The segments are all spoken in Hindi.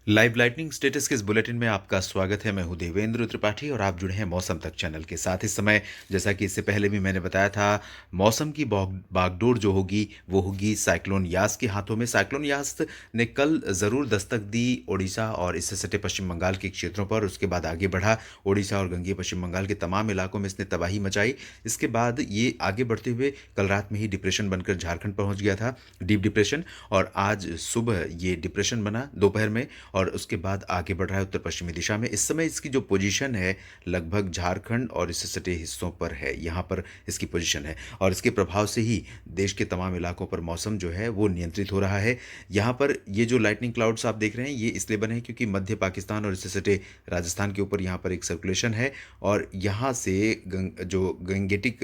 लाइव लाइटनिंग स्टेटस के इस बुलेटिन में आपका स्वागत है। मैं हूं देवेंद्र त्रिपाठी और आप जुड़े हैं मौसम तक चैनल के साथ। इस समय जैसा कि इससे पहले भी मैंने बताया था, मौसम की बागडोर जो होगी वो होगी साइक्लोन यास के हाथों में। साइक्लोन यास ने कल ज़रूर दस्तक दी ओडिशा और इससे सटे पश्चिम बंगाल के क्षेत्रों पर। उसके बाद आगे बढ़ा ओडिशा और गंगीय पश्चिम बंगाल के तमाम इलाकों में इसने तबाही मचाई। इसके बाद ये आगे बढ़ते हुए कल रात में ही डिप्रेशन बनकर झारखंड पहुंच गया था, डीप डिप्रेशन। और आज सुबह ये डिप्रेशन बना दोपहर में और उसके बाद आगे बढ़ रहा है उत्तर पश्चिमी दिशा में। इस समय इसकी जो पोजीशन है लगभग झारखंड और इससे सटे हिस्सों पर है, यहाँ पर इसकी पोजीशन है। और इसके प्रभाव से ही देश के तमाम इलाकों पर मौसम जो है वो नियंत्रित हो रहा है। यहाँ पर ये जो लाइटनिंग क्लाउड्स आप देख रहे हैं ये इसलिए बने हैं क्योंकि मध्य पाकिस्तान और इससे सटे राजस्थान के ऊपर यहाँ पर एक सर्कुलेशन है और यहाँ से जो गंगेटिक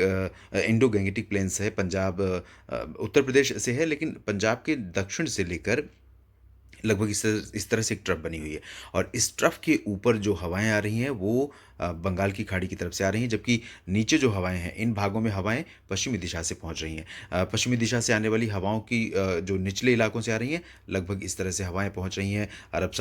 इंडो गंगेटिक प्लेन्स है, पंजाब उत्तर प्रदेश से है, लेकिन पंजाब के दक्षिण से लेकर लगभग इस तरह से एक ट्रफ बनी हुई है। और इस ट्रफ के ऊपर जो हवाएं आ रही हैं वो बंगाल की खाड़ी की तरफ से आ रही हैं, जबकि नीचे जो हवाएं हैं इन भागों में हवाएं पश्चिमी दिशा से पहुंच रही हैं। पश्चिमी दिशा से आने वाली हवाओं की जो निचले इलाकों से आ रही हैं लगभग इस तरह से हवाएं पहुंच रही हैं अरब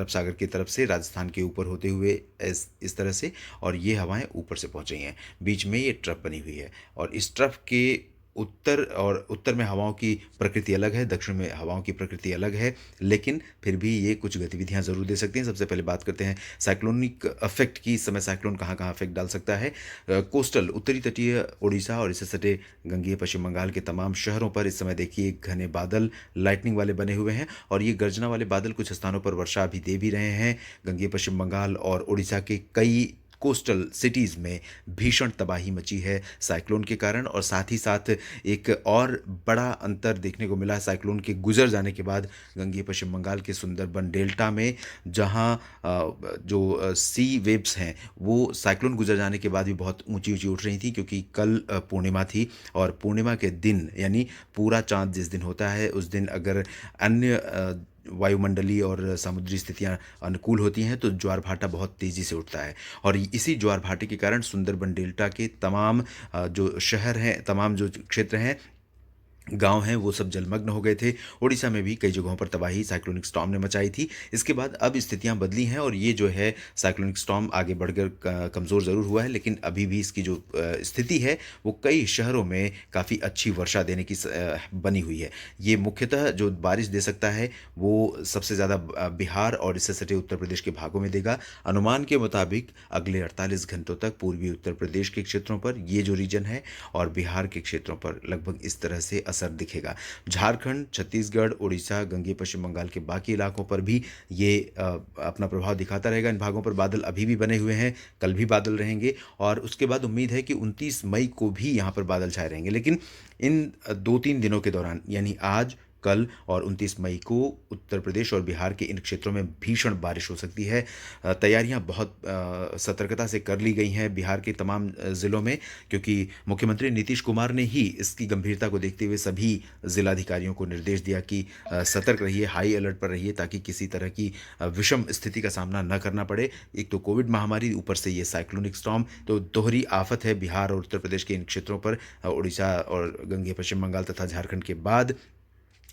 सागर की तरफ से राजस्थान के ऊपर होते हुए इस तरह से। और ये हवाएं ऊपर से पहुंच रही हैं, बीच में ये ट्रफ बनी हुई है। और इस ट्रफ के उत्तर में हवाओं की प्रकृति अलग है, दक्षिण में हवाओं की प्रकृति अलग है, लेकिन फिर भी ये कुछ गतिविधियां ज़रूर दे सकती हैं। सबसे पहले बात करते हैं साइक्लोनिक अफेक्ट की। इस समय साइक्लोन कहाँ कहाँ अफेक्ट डाल सकता है। कोस्टल उत्तरी तटीय उड़ीसा और इससे सटे गंगीय पश्चिम बंगाल के तमाम शहरों पर इस समय देखिए घने बादल लाइटनिंग वाले बने हुए हैं और ये गर्जना वाले बादल कुछ स्थानों पर वर्षा भी दे भी रहे हैं। गंगीय पश्चिम बंगाल और उड़ीसा के कई कोस्टल सिटीज़ में भीषण तबाही मची है साइक्लोन के कारण। और साथ ही साथ एक और बड़ा अंतर देखने को मिला साइक्लोन के गुजर जाने के बाद गंगीय पश्चिम बंगाल के सुंदरबन डेल्टा में, जहां जो सी वेव्स हैं वो साइक्लोन गुजर जाने के बाद भी बहुत ऊंची ऊंची उठ रही थी, क्योंकि कल पूर्णिमा थी और पूर्णिमा के दिन यानी पूरा चांद जिस दिन होता है उस दिन अगर अन्य वायुमंडलीय और समुद्री स्थितियां अनुकूल होती हैं तो ज्वार भाटा बहुत तेज़ी से उठता है। और इसी ज्वार भाटे के कारण सुंदरबन डेल्टा के तमाम जो शहर हैं, तमाम जो क्षेत्र हैं, गांव हैं, वो सब जलमग्न हो गए थे। उड़ीसा में भी कई जगहों पर तबाही साइक्लोनिक स्टॉर्म ने मचाई थी। इसके बाद अब स्थितियां बदली हैं और ये जो है साइक्लोनिक स्टॉर्म आगे बढ़कर कमज़ोर ज़रूर हुआ है, लेकिन अभी भी इसकी जो स्थिति है वो कई शहरों में काफ़ी अच्छी वर्षा देने की बनी हुई है। ये मुख्यतः जो बारिश दे सकता है वो सबसे ज़्यादा बिहार और इससे सटे उत्तर प्रदेश के भागों में देगा। अनुमान के मुताबिक अगले 48 घंटों तक पूर्वी उत्तर प्रदेश के क्षेत्रों पर ये जो रीजन है और बिहार के क्षेत्रों पर लगभग इस तरह से असर दिखेगा। झारखंड, छत्तीसगढ़, उड़ीसा, गंगीय पश्चिम बंगाल के बाकी इलाकों पर भी ये अपना प्रभाव दिखाता रहेगा। इन भागों पर बादल अभी भी बने हुए हैं, कल भी बादल रहेंगे और उसके बाद उम्मीद है कि 29 मई को भी यहाँ पर बादल छाए रहेंगे। लेकिन इन 2-3 दिनों के दौरान यानी आज, कल और 29 मई को उत्तर प्रदेश और बिहार के इन क्षेत्रों में भीषण बारिश हो सकती है। तैयारियां बहुत सतर्कता से कर ली गई हैं बिहार के तमाम ज़िलों में, क्योंकि मुख्यमंत्री नीतीश कुमार ने ही इसकी गंभीरता को देखते हुए सभी जिलाधिकारियों को निर्देश दिया कि सतर्क रहिए, हाई अलर्ट पर रहिए, ताकि किसी तरह की विषम स्थिति का सामना न करना पड़े। एक तो कोविड महामारी, ऊपर से ये साइक्लोनिक स्टॉर्म, तो दोहरी आफत है बिहार और उत्तर प्रदेश के इन क्षेत्रों पर। उड़ीसा और गंगीय पश्चिम बंगाल तथा झारखंड के बाद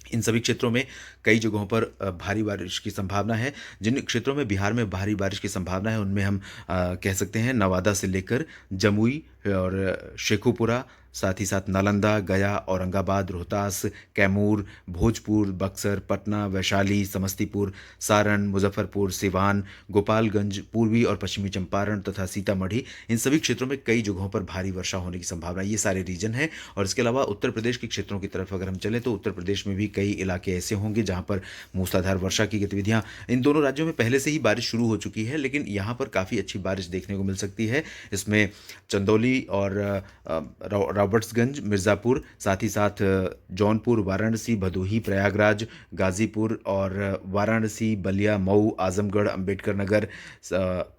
इन सभी क्षेत्रों में कई जगहों पर भारी बारिश की संभावना है। जिन क्षेत्रों में बिहार में भारी बारिश की संभावना है उनमें हम कह सकते हैं नवादा से लेकर जमुई और शेखुपुरा, साथ ही साथ नालंदा, गया, औरंगाबाद, रोहतास, कैमूर, भोजपुर, बक्सर, पटना, वैशाली, समस्तीपुर, सारण, मुजफ्फरपुर, सिवान, गोपालगंज, पूर्वी और पश्चिमी चंपारण तथा सीतामढ़ी, इन सभी क्षेत्रों में कई जगहों पर भारी वर्षा होने की संभावना, ये सारे रीजन हैं। और इसके अलावा उत्तर प्रदेश के क्षेत्रों की तरफ अगर हम चलें तो उत्तर प्रदेश में भी कई इलाके ऐसे होंगे जहां पर मूसलाधार वर्षा की गतिविधियां, इन दोनों राज्यों में पहले से ही बारिश शुरू हो चुकी है, लेकिन यहाँ पर काफ़ी अच्छी बारिश देखने को मिल सकती है। इसमें चंदौली और रॉबर्ट्सगंज, मिर्ज़ापुर, साथ ही साथ जौनपुर, वाराणसी, भदोही, प्रयागराज, गाज़ीपुर और वाराणसी, बलिया, मऊ, आजमगढ़, अंबेडकर नगर,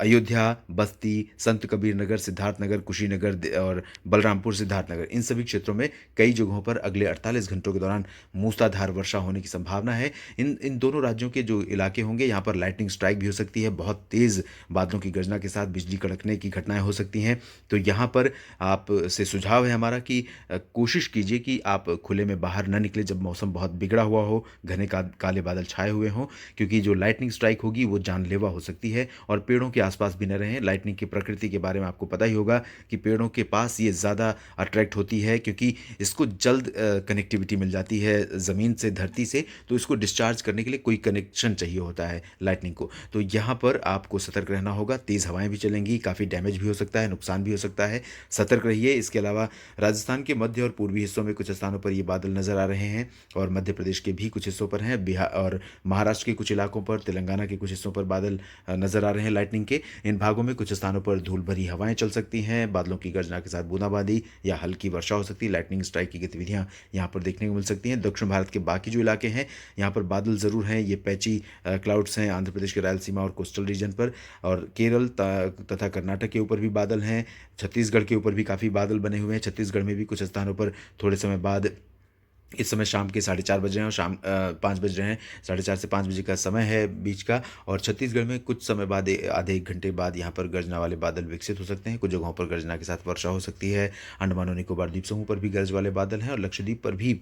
अयोध्या, बस्ती, संत कबीर नगर, सिद्धार्थनगर, कुशीनगर और बलरामपुर सिद्धार्थनगर, इन सभी क्षेत्रों में कई जगहों पर अगले 48 घंटों के दौरान मूसलाधार वर्षा होने की संभावना है। इन दोनों राज्यों के जो इलाके होंगे यहाँ पर लाइटनिंग स्ट्राइक भी हो सकती है, बहुत तेज़ बादलों की गर्जना के साथ बिजली कड़कने की घटनाएं हो सकती हैं। तो यहाँ पर पर आप से सुझाव है हमारा कि कोशिश कीजिए कि आप खुले में बाहर ना निकलें जब मौसम बहुत बिगड़ा हुआ हो, घने का काले बादल छाए हुए हों, क्योंकि जो लाइटनिंग स्ट्राइक होगी वो जानलेवा हो सकती है। और पेड़ों के आसपास भी न रहें। लाइटनिंग की प्रकृति के बारे में आपको पता ही होगा कि पेड़ों के पास ये ज़्यादा अट्रैक्ट होती है, क्योंकि इसको जल्द कनेक्टिविटी मिल जाती है ज़मीन से, धरती से, तो इसको डिस्चार्ज करने के लिए कोई कनेक्शन चाहिए होता है लाइटनिंग को। तो यहाँ पर आपको सतर्क रहना होगा। तेज़ हवाएं भी चलेंगी, काफ़ी डैमेज भी हो सकता है, नुकसान भी हो सकता है। सतर्क रहिए। इसके अलावा राजस्थान के मध्य और पूर्वी हिस्सों में कुछ स्थानों पर ये बादल नज़र आ रहे हैं, और मध्य प्रदेश के भी कुछ हिस्सों पर हैं। बिहार और महाराष्ट्र के कुछ इलाकों पर, तेलंगाना के कुछ हिस्सों पर बादल नज़र आ रहे हैं लाइटनिंग के। इन भागों में कुछ स्थानों पर धूल भरी हवाएं चल सकती हैं, बादलों की गर्जना के साथ बूंदाबांदी या हल्की वर्षा हो सकती है। लाइटनिंग स्ट्राइक की गतिविधियां यहाँ पर देखने को मिल सकती हैं। दक्षिण भारत के बाकी जो इलाके हैं यहाँ पर बादल ज़रूर हैं, ये पैची क्लाउड्स हैं आंध्र प्रदेश के रायलसीमा और कोस्टल रीजन पर, और केरल तथा कर्नाटक के ऊपर भी बादल हैं। छत्तीसगढ़ के ऊपर भी काफ़ी बादल बने हुए हैं। छत्तीसगढ़ में भी कुछ स्थानों पर थोड़े समय बाद, इस समय शाम के 4:30 बज रहे हैं और शाम 5 बज रहे हैं, 4:30 से 5 बजे का समय है बीच का। और छत्तीसगढ़ में कुछ समय बाद, आधे 1 घंटे बाद यहाँ पर गर्जना वाले बादल विकसित हो सकते हैं। कुछ जगहों पर गर्जना के साथ वर्षा हो सकती है। अंडमान और निकोबार द्वीप समूह पर भी गरज वाले बादल हैं, और लक्षद्वीप पर भी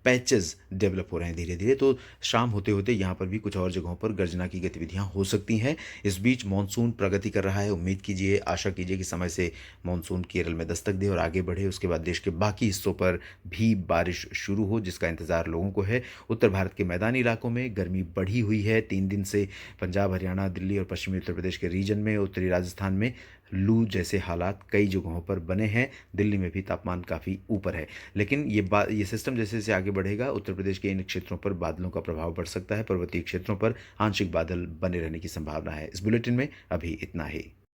पैचेस डेवलप हो रहे हैं धीरे धीरे। तो शाम होते होते यहाँ पर भी कुछ और जगहों पर गर्जना की गतिविधियाँ हो सकती हैं। इस बीच मानसून प्रगति कर रहा है। उम्मीद कीजिए, आशा कीजिए कि समय से मानसून केरल में दस्तक दे और आगे बढ़े। उसके बाद देश के बाकी हिस्सों पर भी बारिश शुरू हो, जिसका इंतज़ार लोगों को है। उत्तर भारत के मैदानी इलाकों में गर्मी बढ़ी हुई है 3 दिन से। पंजाब, हरियाणा, दिल्ली और पश्चिमी उत्तर प्रदेश के रीजन में, उत्तरी राजस्थान में लू जैसे हालात कई जगहों पर बने हैं। दिल्ली में भी तापमान काफ़ी ऊपर है। लेकिन ये सिस्टम जैसे जैसे आगे बढ़ेगा, उत्तर प्रदेश के इन क्षेत्रों पर बादलों का प्रभाव बढ़ सकता है। पर्वतीय क्षेत्रों पर आंशिक बादल बने रहने की संभावना है। इस बुलेटिन में अभी इतना ही।